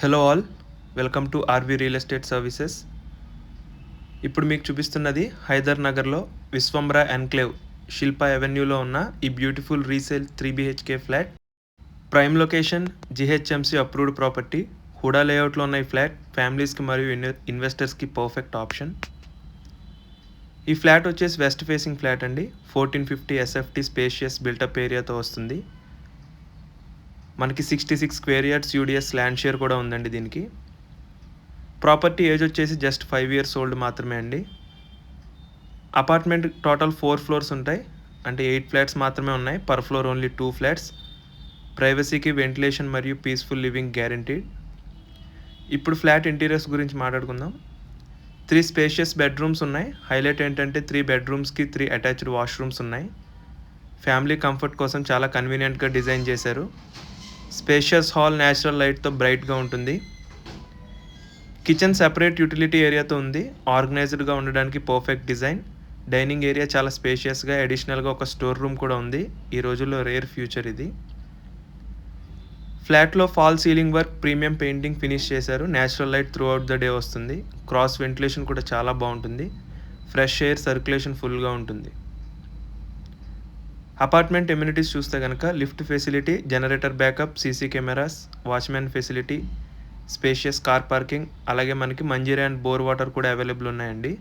Hello all, welcome to RV real estate services. ఇప్పుడు మీకు చూపిస్తున్నది హైదర్ నగర్లో విశ్వంబర ఎన్క్లేవ్ శిల్పా అవెన్యూలో ఉన్న ఈ beautiful resale 3 BHK flat. Prime location, GHMC approved property. HUDA లేఅవుట్లో ఉన్న ఈ ఫ్లాట్ ఫ్యామిలీస్కి మరియు ఇన్వెస్టర్స్కి పర్ఫెక్ట్ ఆప్షన్. ఈ ఫ్లాట్ వచ్చేసి వెస్ట్ ఫేసింగ్ ఫ్లాట్ అండి. 1450 SFT స్పేషియస్ బిల్టప్ ఏరియాతో వస్తుంది. మనకి 66 square yards UDS land share కూడా ఉందండి. దీనికి ప్రాపర్టీ ఏజ్ వచ్చేసి జస్ట్ 5 years ఓల్డ్ మాత్రమే అండి. అపార్ట్మెంట్ టోటల్ 4 floors ఉంటాయి, అంటే 8 flats మాత్రమే ఉన్నాయి. Per floor only 2 flats. ప్రైవసీకి, వెంటిలేషన్ మరియు పీస్ఫుల్ లివింగ్ గ్యారంటీడ్. ఇప్పుడు ఫ్లాట్ ఇంటీరియర్స్ గురించి మాట్లాడుకుందాం. 3 స్పేషియస్ బెడ్రూమ్స్ ఉన్నాయి. హైలైట్ ఏంటంటే 3 bedroomsకి 3 అటాచ్డ్ వాష్రూమ్స్ ఉన్నాయి. ఫ్యామిలీ కంఫర్ట్ కోసం చాలా కన్వీనియంట్గా డిజైన్ చేశారు. స్పేషియస్ హాల్ న్యాచురల్ లైట్తో బ్రైట్గా ఉంటుంది. కిచెన్ సెపరేట్ యూటిలిటీ ఏరియాతో ఉంది. ఆర్గనైజ్డ్గా ఉండడానికి పర్ఫెక్ట్ డిజైన్. డైనింగ్ ఏరియా చాలా స్పేషియస్గా, అడిషనల్గా ఒక స్టోర్ రూమ్ కూడా ఉంది. ఈ రోజుల్లో రేర్ ఫ్యూచర్ ఇది. ఫ్లాట్లో false ceiling work, premium painting finish చేశారు. Natural light throughout the day వస్తుంది. క్రాస్ వెంటిలేషన్ కూడా చాలా బాగుంటుంది. ఫ్రెష్ ఎయిర్ సర్క్యులేషన్ ఫుల్గా ఉంటుంది. అపార్ట్మెంట్ ఎమ్యూనిటీస్ చూస్తే కనుక lift facility, generator backup, CC cameras, watchman facility, spacious car parking, అలాగే మనకి మంజీరా అండ్ బోర్ వాటర్ కూడా అవైలబుల్ ఉన్నాయండి.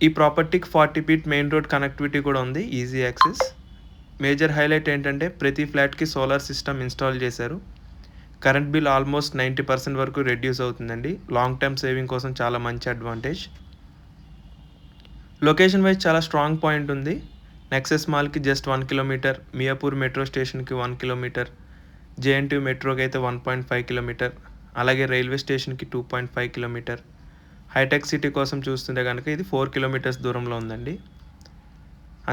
ఈ ప్రాపర్టీకి 40 feet మెయిన్ రోడ్ కనెక్టివిటీ కూడా ఉంది, ఈజీ యాక్సెస్. మేజర్ హైలైట్ ఏంటంటే ప్రతి ఫ్లాట్కి సోలార్ సిస్టమ్ ఇన్స్టాల్ చేశారు. కరెంట్ బిల్ ఆల్మోస్ట్ 90% వరకు రెడ్యూస్ అవుతుందండి. లాంగ్ టర్మ్ సేవింగ్ కోసం చాలా మంచి అడ్వాంటేజ్. లొకేషన్ వైజ్ చాలా స్ట్రాంగ్ పాయింట్ ఉంది. నెక్సెస్ మాల్కి జస్ట్ 1 kilometer, మియాపూర్ మెట్రో స్టేషన్కి 1 kilometer, JNTU మెట్రోకి అయితే 1.5 kilometer, అలాగే రైల్వే స్టేషన్కి 2.5 kilometer. హైటెక్ సిటీ కోసం చూస్తుంటే కనుక ఇది 4 kilometers దూరంలో ఉందండి.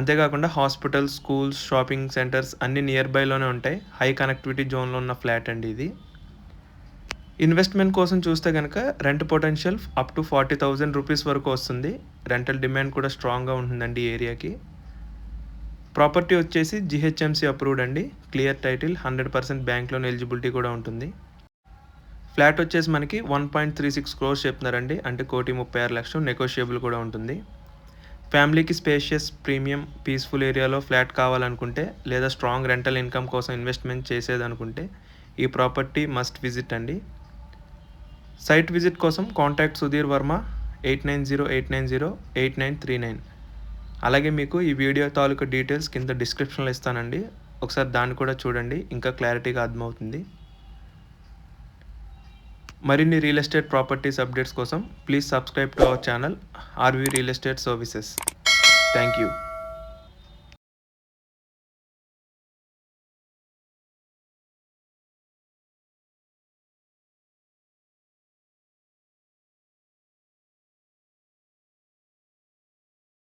అంతేకాకుండా హాస్పిటల్స్, స్కూల్స్, షాపింగ్ సెంటర్స్ అన్నీ నియర్ బైలోనే ఉంటాయి. హై కనెక్టివిటీ జోన్లో ఉన్న ఫ్లాట్ అండి ఇది. ఇన్వెస్ట్మెంట్ కోసం చూస్తే కనుక rent potential up to 40,000 rupees వరకు వస్తుంది. రెంటల్ డిమాండ్ కూడా స్ట్రాంగ్గా ఉంటుందండి ఈ ఏరియాకి. ప్రాపర్టీ వచ్చేసి జిహెచ్ఎంసీ అప్రూవ్డ్ అండి. Clear title, 100% bank loan eligibility కూడా ఉంటుంది. ఫ్లాట్ వచ్చేసి మనకి 1.36 crores చెప్తున్నారండి, అంటే 1,36,00,000. నెగోషియబుల్ కూడా ఉంటుంది. ఫ్యామిలీకి స్పేషియస్, ప్రీమియం, పీస్ఫుల్ ఏరియాలో ఫ్లాట్ కావాలనుకుంటే, లేదా స్ట్రాంగ్ రెంటల్ ఇన్కమ్ కోసం ఇన్వెస్ట్మెంట్ చేసేదనుకుంటే ఈ ప్రాపర్టీ మస్ట్ విజిట్ అండి. సైట్ విజిట్ కోసం కాంటాక్ట్ సుధీర్ వర్మ 8908908939. అలాగే మీకు ఈ వీడియో తాలూకు డీటెయిల్స్ కింద డిస్క్రిప్షన్లో ఇస్తానండి. ఒకసారి దాన్ని కూడా చూడండి, ఇంకా క్లారిటీగా అర్థమవుతుంది. మరిన్ని రియల్ ఎస్టేట్ ప్రాపర్టీస్ అప్డేట్స్ కోసం please subscribe to our channel RV real estate services. Thank you.